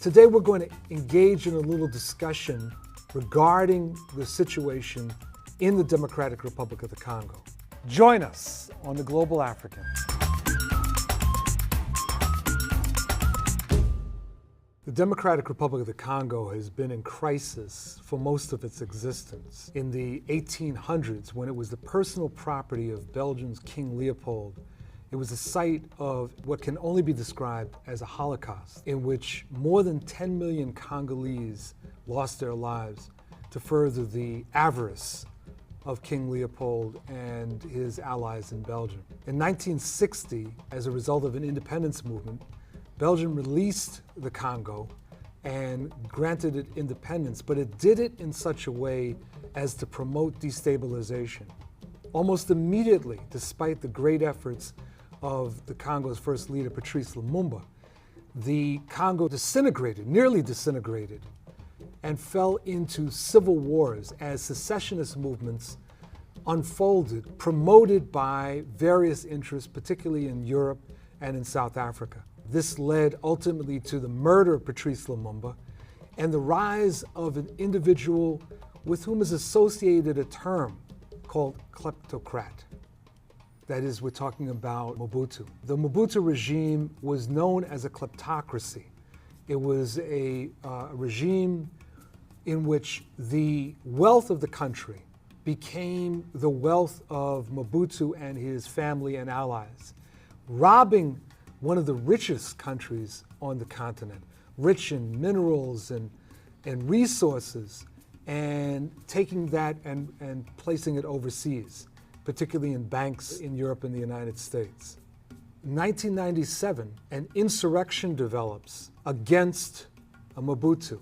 Today we're going to engage in a little discussion regarding the situation in the Democratic Republic of the Congo. Join us on The Global African. The Democratic Republic of the Congo has been in crisis for most of its existence. In the 1800s, when it was the personal property of Belgium's King Leopold, it was the site of what can only be described as a Holocaust, in which more than 10 million Congolese lost their lives to further the avarice of King Leopold and his allies in Belgium. In 1960, as a result of an independence movement, Belgium released the Congo and granted it independence, but it did it in such a way as to promote destabilization. Almost immediately, despite the great efforts of the Congo's first leader, Patrice Lumumba, the Congo disintegrated, nearly disintegrated, and fell into civil wars as secessionist movements unfolded, promoted by various interests, particularly in Europe and in South Africa. This led ultimately to the murder of Patrice Lumumba and the rise of an individual with whom is associated a term called kleptocrat. That is, we're talking about Mobutu. The Mobutu regime was known as a kleptocracy. It was a regime in which the wealth of the country became the wealth of Mobutu and his family and allies, robbing one of the richest countries on the continent, rich in minerals and resources, and taking that and placing it overseas, particularly in banks in Europe and the United States. In 1997, an insurrection develops against Mobutu.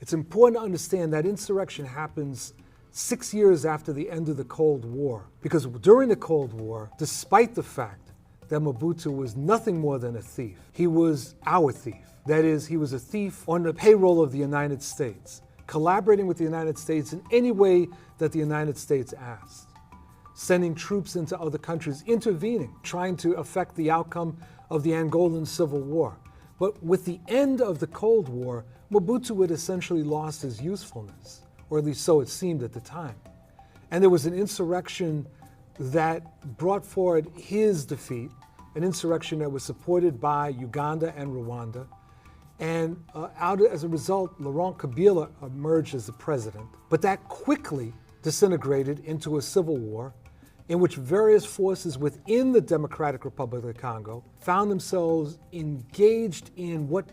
It's important to understand that insurrection happens 6 years after the end of the Cold War, because during the Cold War, despite the fact that Mobutu was nothing more than a thief, he was our thief. That is, he was a thief on the payroll of the United States, collaborating with the United States in any way that the United States asked, sending troops into other countries, intervening, trying to affect the outcome of the Angolan Civil War. But with the end of the Cold War, Mobutu had essentially lost his usefulness, or at least so it seemed at the time. And there was an insurrection that brought forward his defeat, an insurrection that was supported by Uganda and Rwanda. And as a result, Laurent Kabila emerged as the president. But that quickly disintegrated into a civil war in which various forces within the Democratic Republic of the Congo found themselves engaged in what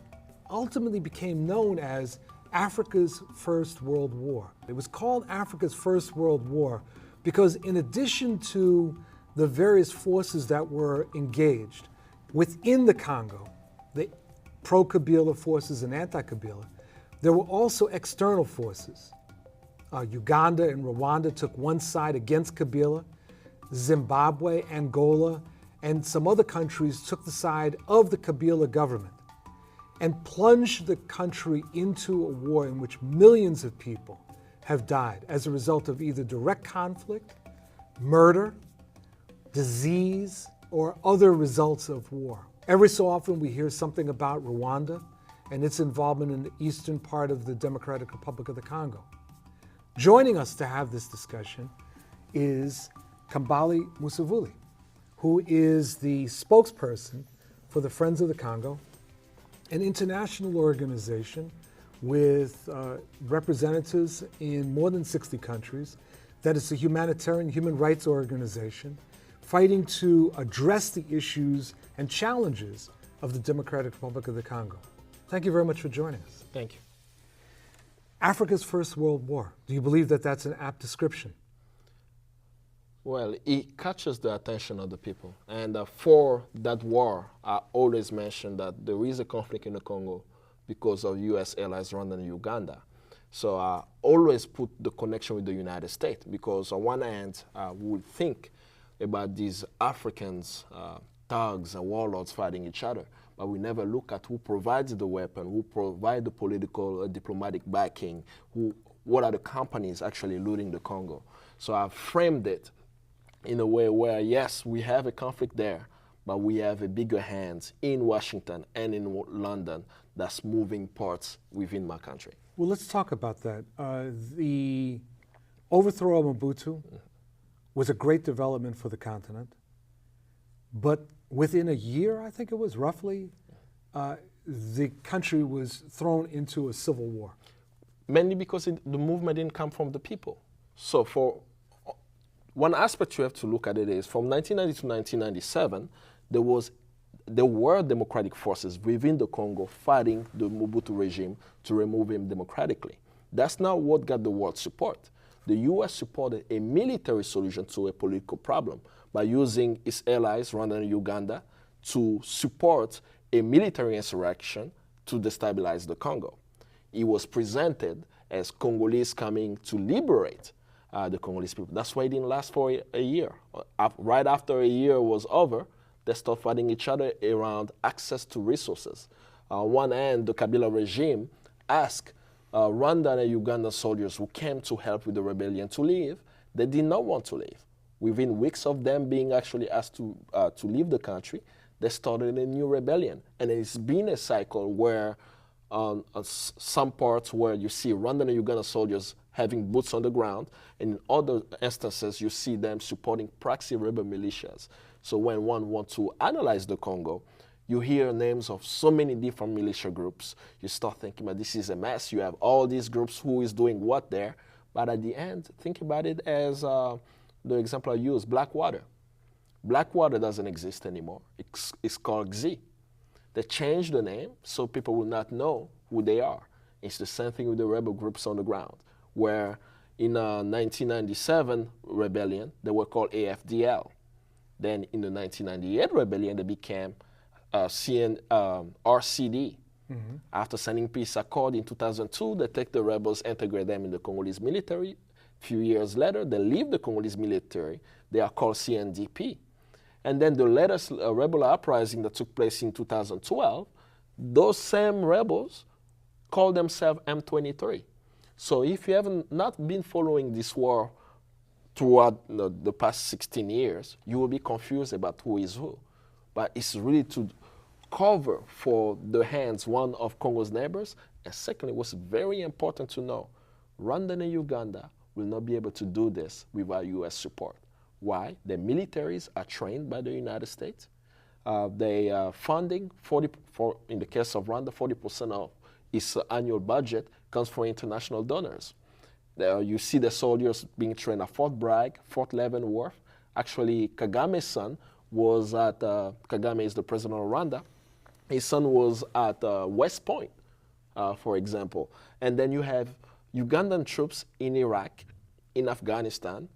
ultimately became known as Africa's First World War. It was called Africa's First World War because in addition to the various forces that were engaged within the Congo, the pro-Kabila forces and anti-Kabila, there were also external forces. Uganda and Rwanda took one side against Kabila. Zimbabwe, Angola, and some other countries took the side of the Kabila government and plunged the country into a war in which millions of people have died as a result of either direct conflict, murder, disease, or other results of war. Every so often we hear something about Rwanda and its involvement in the eastern part of the Democratic Republic of the Congo. Joining us to have this discussion is Kambale Musevuli, who is the spokesperson for the Friends of the Congo, an international organization with representatives in more than 60 countries, that is a humanitarian human rights organization fighting to address the issues and challenges of the Democratic Republic of the Congo. Thank you very much for joining us. Thank you. Africa's First World War. Do you believe that that's an apt description? Well, it catches the attention of the people. And for that war, I always mention that there is a conflict in the Congo because of U.S. allies Rwanda and Uganda. So I always put the connection with the United States because on one hand, we would think about these Africans, thugs and warlords fighting each other, but we never look at who provides the weapon, who provides the political, diplomatic backing, what are the companies actually looting the Congo. So I framed it in a way where, yes, we have a conflict there, but we have a bigger hand in Washington and in London that's moving parts within my country. Well, let's talk about that. The overthrow of Mobutu was a great development for the continent, but within a year, I think it was roughly, the country was thrown into a civil war. Mainly because the movement didn't come from the people. So for one aspect you have to look at it is from 1990 to 1997, there were democratic forces within the Congo fighting the Mobutu regime to remove him democratically. That's not what got the world support. The U.S. supported a military solution to a political problem by using its allies, Rwanda and Uganda, to support a military insurrection to destabilize the Congo. It was presented as Congolese coming to liberate the Congolese people. That's why it didn't last for a year. Right after a year was over, they started fighting each other around access to resources. On one hand, the Kabila regime asked Rwanda and Uganda soldiers who came to help with the rebellion to leave. They did not want to leave. Within weeks of them being actually asked to leave the country, they started a new rebellion. And it's been a cycle where some parts where you see Rwanda and Uganda soldiers having boots on the ground, and in other instances you see them supporting proxy rebel militias. So when one wants to analyze the Congo, you hear names of so many different militia groups. You start thinking, about this is a mess. You have all these groups, who is doing what there? But at the end, think about it as the example I use, Blackwater. Blackwater doesn't exist anymore. It's called XZ. They changed the name so people will not know who they are. It's the same thing with the rebel groups on the ground, where in 1997 rebellion, they were called AFDL. Then in the 1998 rebellion, they became RCD. Mm-hmm. After signing peace accord in 2002, they take the rebels, integrate them in the Congolese military. A few years later, they leave the Congolese military. They are called CNDP. And then the latest rebel uprising that took place in 2012, those same rebels call themselves M23. So if you haven't not been following this war throughout the past 16 years, you will be confused about who is who. But it's really to cover for the hands, one, of Congo's neighbors, and secondly, what's very important to know, Rwanda and Uganda will not be able to do this without U.S. support. Why? The militaries are trained by the United States. They are funding, in the case of Rwanda, 40% of its annual budget comes from international donors. You see the soldiers being trained at Fort Bragg, Fort Leavenworth. Actually, Kagame's son was at, Kagame is the president of Rwanda. His son was at West Point, for example. And then you have Ugandan troops in Iraq, in Afghanistan,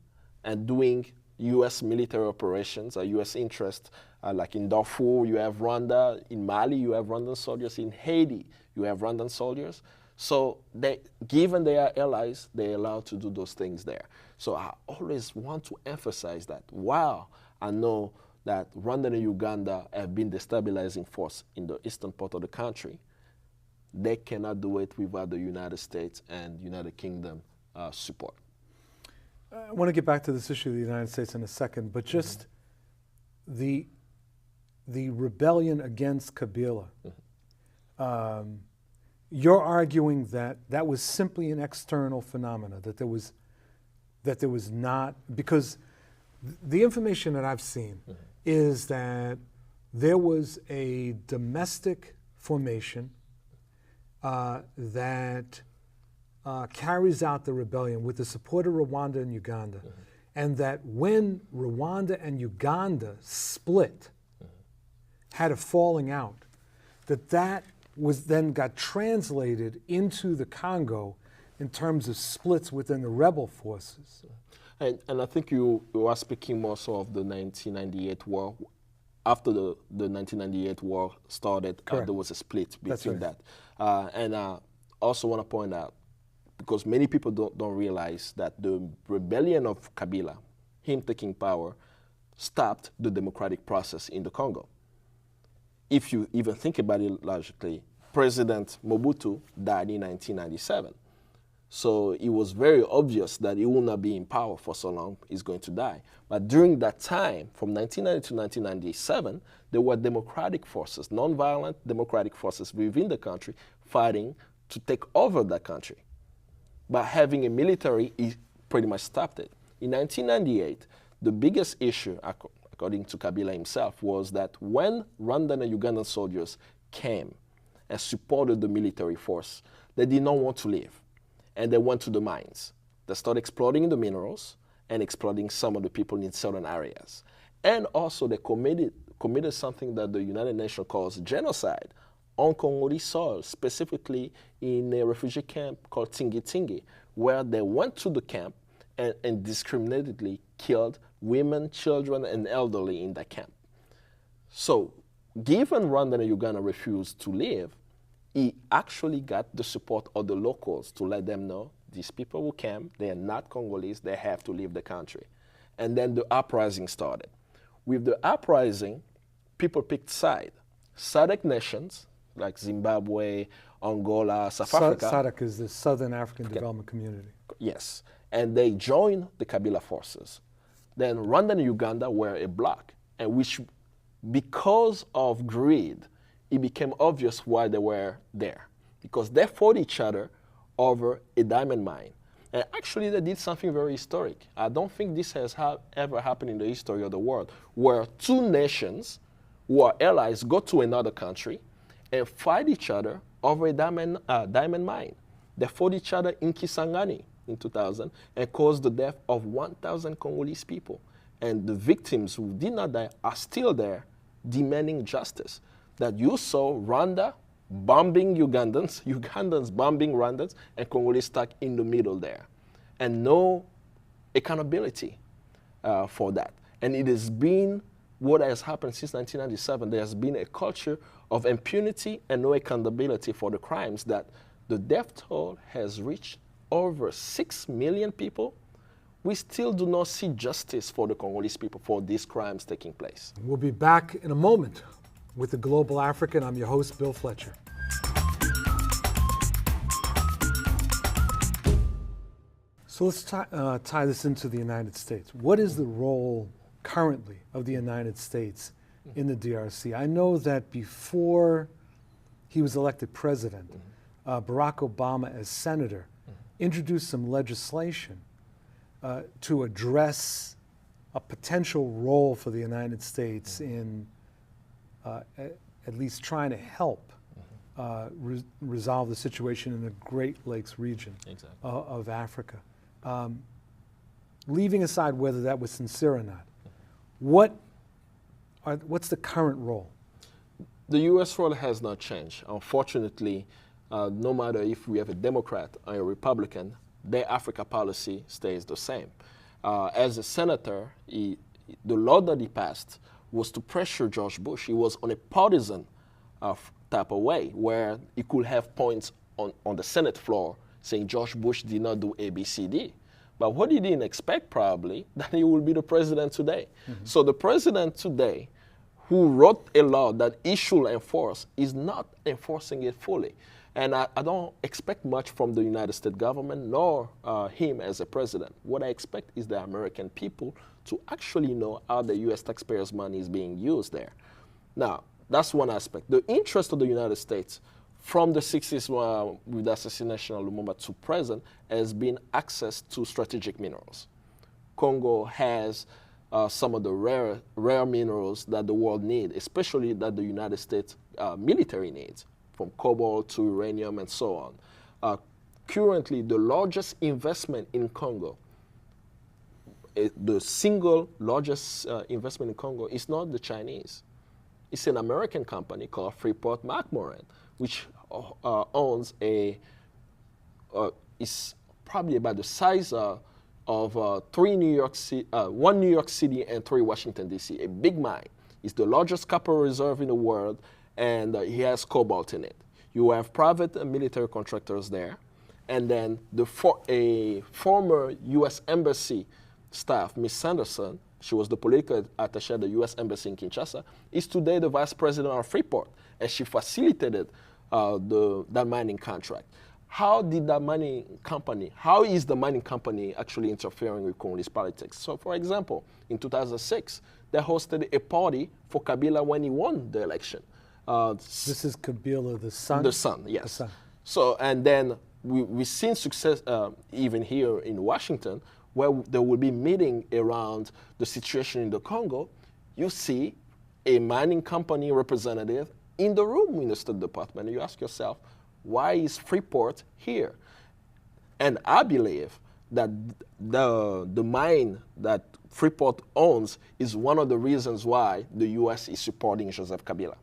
and doing U.S. military operations, U.S. interest, like in Darfur, you have Rwanda. In Mali, you have Rwandan soldiers. In Haiti, you have Rwandan soldiers. So given they are allies, they're allowed to do those things there. So I always want to emphasize that. Wow, I know that Rwanda and Uganda have been destabilizing force in the eastern part of the country. They cannot do it without the United States and United Kingdom support. I want to get back to this issue of the United States in a second, but just the rebellion against Kabila. You're arguing that that was simply an external phenomena, that there was not, because the information that I've seen is that there was a domestic formation that carries out the rebellion with the support of Rwanda and Uganda, and that when Rwanda and Uganda split, had a falling out, that was then got translated into the Congo in terms of splits within the rebel forces. And I think you are speaking more so of the 1998 war. After the 1998 war started, there was a split between that. And I also want to point out, because many people don't realize that the rebellion of Kabila, him taking power, stopped the democratic process in the Congo. If you even think about it logically, President Mobutu died in 1997. So it was very obvious that he will not be in power for so long, he's going to die. But during that time, from 1990 to 1997, there were democratic forces, non-violent democratic forces within the country fighting to take over that country. But having a military, he pretty much stopped it. In 1998, the biggest issue, according to Kabila himself, was that when Rwandan and Ugandan soldiers came and supported the military force, they did not want to leave. And they went to the mines. They started exploiting the minerals and exploiting some of the people in certain areas. And also they committed something that the United Nations calls genocide on Congolese soil, specifically in a refugee camp called Tingi Tingi, where they went to the camp and indiscriminately killed women, children, and elderly in that camp. So given Rwanda and Uganda refused to leave, he actually got the support of the locals to let them know these people who came, they are not Congolese, they have to leave the country. And then the uprising started. With the uprising, people picked side. SADC nations, like Zimbabwe, Angola, South Africa. SADC is the Southern African Development Community. Yes, and they joined the Kabila forces. Then Rwanda and Uganda were a bloc, and which, because of greed, it became obvious why they were there. Because they fought each other over a diamond mine. And actually they did something very historic. I don't think this has ever happened in the history of the world, where two nations who are allies go to another country and fight each other over a diamond mine. They fought each other in Kisangani in 2000 and caused the death of 1,000 Congolese people. And the victims who did not die are still there demanding justice. That you saw Rwanda bombing Ugandans, Ugandans bombing Rwandans, and Congolese stuck in the middle there. And no accountability for that. And it has been what has happened since 1997. There has been a culture of impunity and no accountability for the crimes that the death toll has reached over 6 million people. We still do not see justice for the Congolese people for these crimes taking place. We'll be back in a moment with the Global African. I'm your host, Bill Fletcher. So let's tie this into the United States. What is the role currently of the United States in the DRC? I know that before he was elected president, Barack Obama, as senator, introduced some legislation to address a potential role for the United States in at least trying to help resolve the situation in the Great Lakes region of Africa. Leaving aside whether that was sincere or not, what's the current role? The U.S. role has not changed. Unfortunately, no matter if we have a Democrat or a Republican, their Africa policy stays the same. As a senator, the law that he passed was to pressure George Bush. He was on a partisan type of way where he could have points on the Senate floor saying George Bush did not do A, B, C, D. But what he didn't expect probably, that he will be the president today. So the president today, who wrote a law that he should enforce, is not enforcing it fully. And I don't expect much from the United States government, nor him as a president. What I expect is the American people to actually know how the U.S. taxpayers' money is being used there. Now, that's one aspect. The interest of the United States from the 60s with the assassination of Lumumba to present has been access to strategic minerals. Congo has some of the rare minerals that the world needs, especially that the United States military needs, from cobalt to uranium and so on. Currently, the largest investment in Congo, the single largest investment in Congo is not the Chinese. It's an American company called Freeport-McMoRan, which owns is probably about the size of one New York City and 3 Washington, D.C., a big mine. It's the largest copper reserve in the world, and he has cobalt in it. You have private and military contractors there, and then a former U.S. Embassy staff, Ms. Sanderson, she was the political attaché at the U.S. Embassy in Kinshasa, is today the vice president of Freeport, and she facilitated that mining contract. how did that mining company, how is the mining company actually interfering with Congolese politics? So for example, in 2006, they hosted a party for Kabila when he won the election. This is Kabila, the son? The son, yes. The son. So, and then we've seen success even here in Washington, where there will be meeting around the situation in the Congo. You see a mining company representative in the room in the State Department. And you ask yourself, why is Freeport here? And I believe that the mine that Freeport owns is one of the reasons why the U.S. is supporting Joseph Kabila,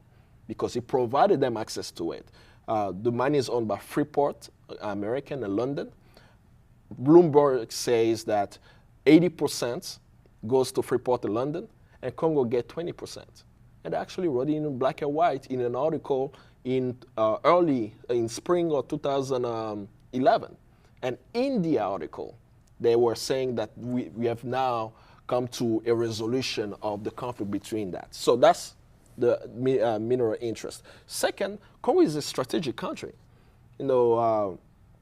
because he provided them access to it. The mine is owned by Freeport, American, in London. Bloomberg says that 80% goes to Freeport in London, and Congo get 20%. And they actually wrote it in black and white in an article in spring of 2011. And in the article, they were saying that we have now come to a resolution of the conflict between that. So that's the mineral interest. Second, Congo is a strategic country. You know,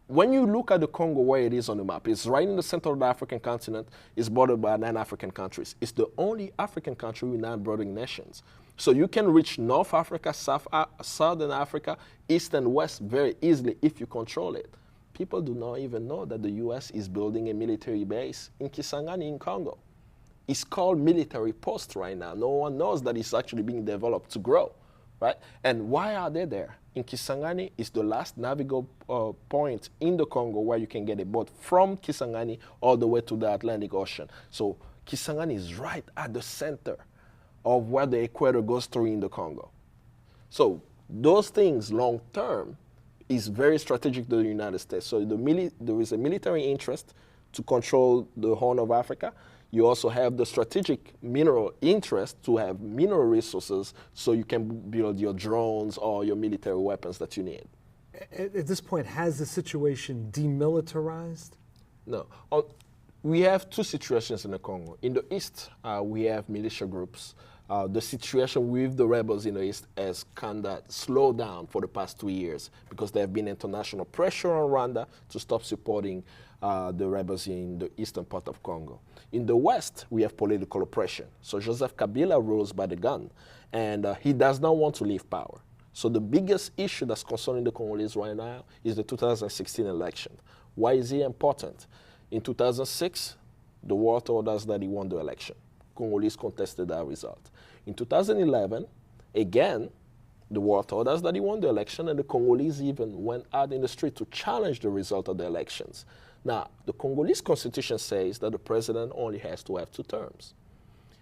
when you look at the Congo where it is on the map, it's right in the center of the African continent. It's bordered by 9 African countries. It's the only African country with 9 bordering nations. So you can reach North Africa, Southern Africa, East and West very easily if you control it. People do not even know that the U.S. is building a military base in Kisangani in Congo. It's called military post right now. No one knows that it's actually being developed to grow, right? And why are they there? In Kisangani is the last navigable point in the Congo where you can get a boat from Kisangani all the way to the Atlantic Ocean. So Kisangani is right at the center of where the equator goes through in the Congo. So those things long term is very strategic to the United States. So there is a military interest to control the Horn of Africa. You also have the strategic mineral interest to have mineral resources so you can build your drones or your military weapons that you need. At this point, has the situation demilitarized? No. We have 2 situations in the Congo. In the east, we have militia groups. The situation with the rebels in the east has kind of slowed down for the past 2 years because there have been international pressure on Rwanda to stop supporting the rebels in the eastern part of Congo. In the west, we have political oppression. So Joseph Kabila rules by the gun, and he does not want to leave power. So the biggest issue that's concerning the Congolese right now is the 2016 election. Why is it important? In 2006, the world told us that he won the election. Congolese contested that result. In 2011, again, the world told us that he won the election, and the Congolese even went out in the street to challenge the result of the elections. Now, the Congolese constitution says that the president only has to have 2 terms.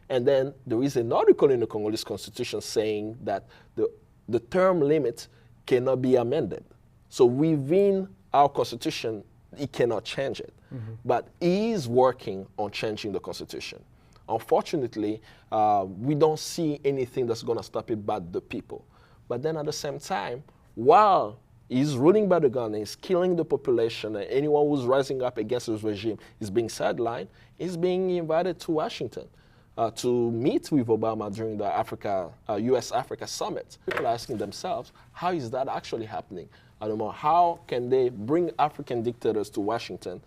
And then there is an article in the Congolese constitution saying that the term limit cannot be amended. So within our constitution, he cannot change it. Mm-hmm. But he is working on changing the constitution. Unfortunately, we don't see anything that's going to stop it but the people. But then at the same time, while he's ruling by the gun and he's killing the population, and anyone who's rising up against his regime is being sidelined, he's being invited to Washington to meet with Obama during the US-Africa summit. People are asking themselves, how is that actually happening? I don't know, how can they bring African dictators to Washington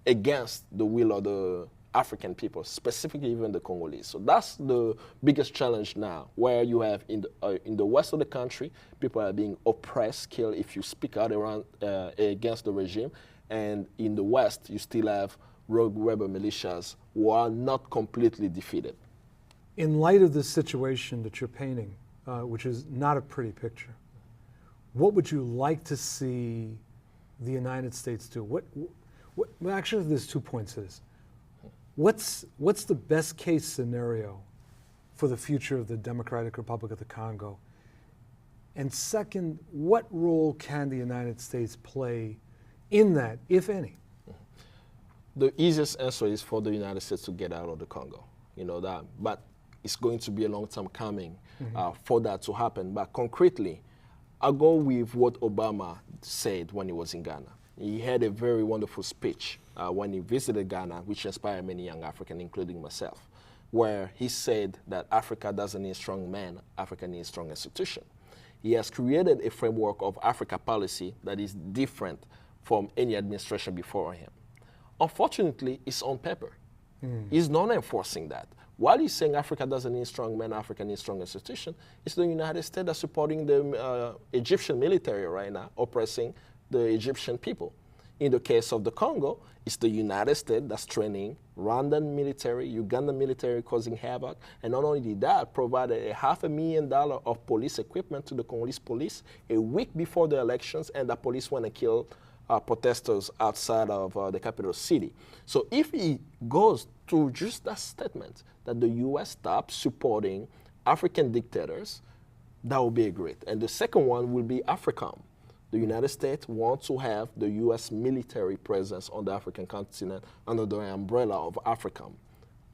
against the will of the African people, specifically even the Congolese? So that's the biggest challenge now, where you have in the west of the country, people are being oppressed, killed if you speak out against the regime. And in the west, you still have rogue rebel militias who are not completely defeated. In light of this situation that you're painting, which is not a pretty picture, what would you like to see the United States do? Well, actually, there's 2 points to this. What's the best case scenario for the future of the Democratic Republic of the Congo? And second, what role can the United States play in that, if any? The easiest answer is for the United States to get out of the Congo, but it's going to be a long time coming for that to happen. But concretely, I'll go with what Obama said when he was in Ghana. He had a very wonderful speech when he visited Ghana, which inspired many young Africans, including myself, where he said that Africa doesn't need strong men, Africa needs strong institutions. He has created a framework of Africa policy that is different from any administration before him. Unfortunately, it's on paper. He's not enforcing that. While he's saying Africa doesn't need strong men, Africa needs strong institutions, it's the United States that's supporting the Egyptian military right now, oppressing the Egyptian people. In the case of the Congo, it's the United States that's training Rwandan military, Ugandan military causing havoc, and not only that, provided $500,000 of police equipment to the Congolese police a week before the elections, and the police went and killed protesters outside of the capital city. So if he goes through just that statement that the U.S. stops supporting African dictators, that would be great. And the second one will be AFRICOM. The United States wants to have the U.S. military presence on the African continent under the umbrella of AFRICOM.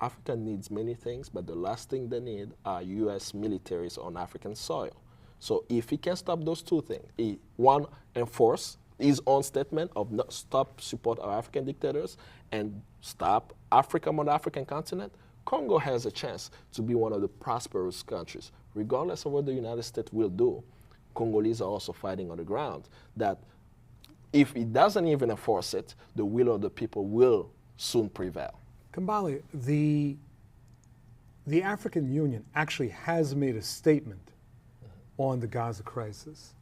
Africa needs many things, but the last thing they need are U.S. militaries on African soil. So if he can stop those two things, one, enforce his own statement of not stop support our African dictators and stop Africa on the African continent, Congo has a chance to be one of the prosperous countries. Regardless of what the United States will do, Congolese are also fighting on the ground that if it doesn't even enforce it, the will of the people will soon prevail. Kambale, the African Union actually has made a statement on the Gaza crisis.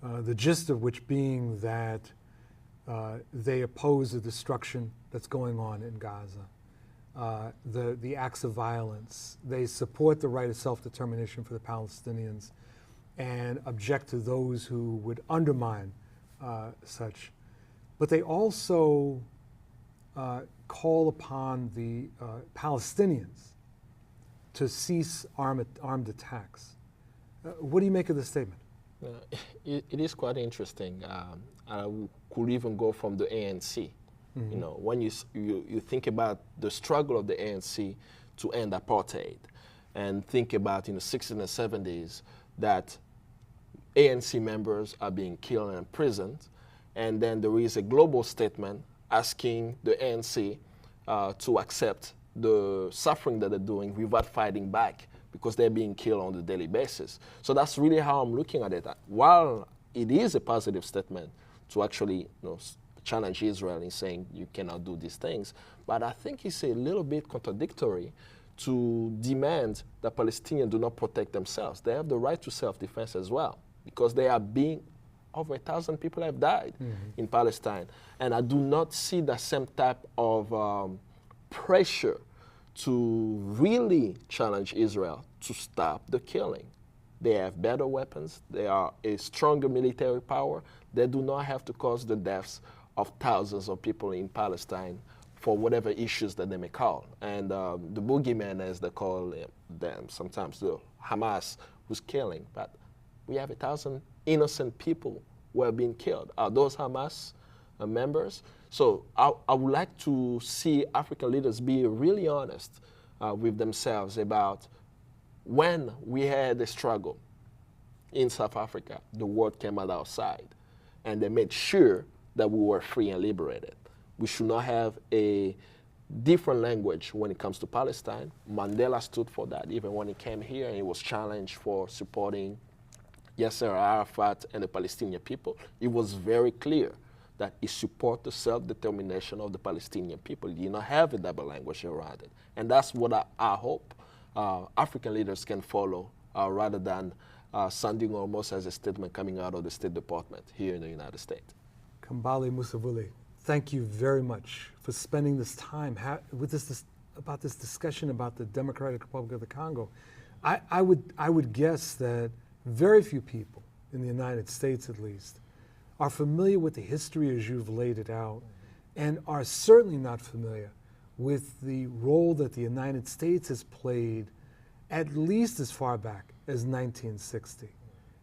The gist of which being that they oppose the destruction that's going on in Gaza, the acts of violence. They support the right of self-determination for the Palestinians and object to those who would undermine such. But they also call upon the Palestinians to cease armed attacks. What do you make of this statement? It is quite interesting. I could even go from the ANC. You know, when you think about the struggle of the ANC to end apartheid, and think about in the 60s and 70s that ANC members are being killed and imprisoned, and then there is a global statement asking the ANC to accept the suffering that they're doing without fighting back, because they're being killed on a daily basis. So that's really how I'm looking at it. While it is a positive statement to actually challenge Israel in saying you cannot do these things, but I think it's a little bit contradictory to demand that Palestinians do not protect themselves. They have the right to self-defense as well, because they are being, over 1,000 people have died in Palestine. And I do not see the same type of pressure to really challenge Israel to stop the killing. They have better weapons. They are a stronger military power. They do not have to cause the deaths of thousands of people in Palestine for whatever issues that they may call. And the boogeyman, as they call them, sometimes the Hamas was killing. But we have 1,000 innocent people who have been killed. Are those Hamas members? So I would like to see African leaders be really honest with themselves about when we had a struggle in South Africa, the world came out outside, and they made sure that we were free and liberated. We should not have a different language when it comes to Palestine. Mandela stood for that, even when he came here and he was challenged for supporting Yasser Arafat and the Palestinian people. It was very clear that he supported the self-determination of the Palestinian people. He did not have a double language around it. And that's what I hope African leaders can follow rather than sounding almost as a statement coming out of the State Department here in the United States. Kambale Musavuli, thank you very much for spending this time with about this discussion about the Democratic Republic of the Congo. I would guess that very few people in the United States, at least, are familiar with the history as you've laid it out, and are certainly not familiar with the role that the United States has played at least as far back as 1960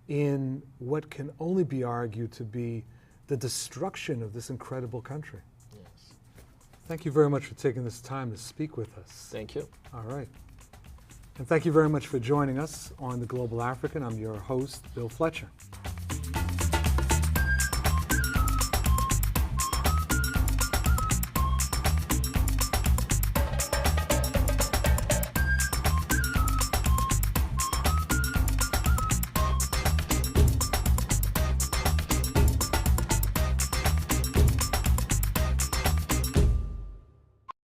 in what can only be argued to be the destruction of this incredible country. Yes. Thank you very much for taking this time to speak with us. Thank you. All right. And thank you very much for joining us on The Global African. I'm your host, Bill Fletcher.